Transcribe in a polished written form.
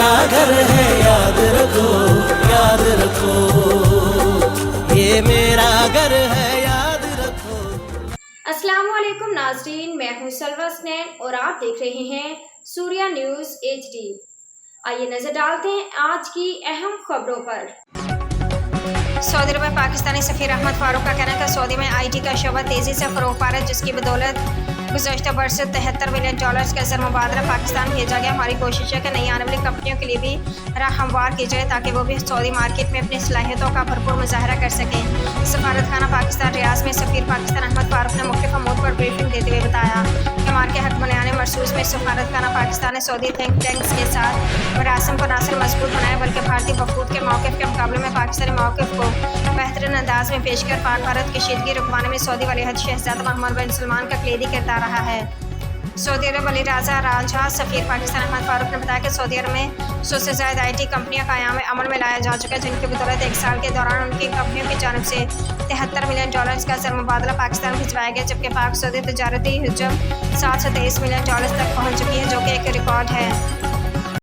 मेरा घर है याद रखो, याद रखो, ये मेरा घर है याद रखो। अस्सलाम वालेकुम नाज़रीन, मैं हूं सलवा स्नैन और आप देख रहे हैं सूर्या न्यूज़ HD। आइए नजर डालते हैं आज की अहम खबरों पर। सऊदी अरब में पाकिस्तानी सफीर अहमद फारूक का कहना है कि सऊदी में IT का शोबा तेजी से फरोग पा रहा है, जिसकी बदौलत गुज़श्ता बरस से $73 मिलियन का ज़र मुबादला पाकिस्तान भेजा गया। हमारी कोशिश है कि नई आने वाली कंपनियों के लिए भी राह हमवार की जाए ताकि वो भी सऊदी मार्केट में अपनी सलाहियतों का भरपूर मुजाहरा कर सकें। सफारत खाना पाकिस्तान रियाज में सफीर पाकिस्तान अहमद फारूक ने मुख्तलिफ अमूर पर ब्रीफिंग देते हुए बताया कि मार के हक बनाने मरसूस में सफारत खाना पाकिस्तान ने सऊदी थिंक टैंक्स के साथ मरासम को न सिर्फ मजबूत बनाया बल्कि भारतीय वफूद के मौक़िफ़ के मुकाबले में पाकिस्तानी मौक़िफ़ को बेहतरीन अंदाज में पेश कर पाक भारत की शीदगी रुकवाने में सऊदी वलीअहद शहज़ादा मोहम्मद बिन सलमान का कलीदी किरदार रहा है। सऊदी अरब वली राजा राजहा सफीर पाकिस्तान अहमद फारूक ने बताया कि सऊदी अरब में 100 से ज़्यादा IT कंपनियां क़याम अमल में लाया जा चुका है, जिनकी बदौलत एक साल के दौरान उनकी कंपनियों की जानिब से $73 मिलियन का ज़र मुबादला पाकिस्तान भिजवाया गया, जबकि पाक सऊदी तजारती हजम $723 मिलियन तक पहुँच चुकी है, जो कि एक रिकॉर्ड है।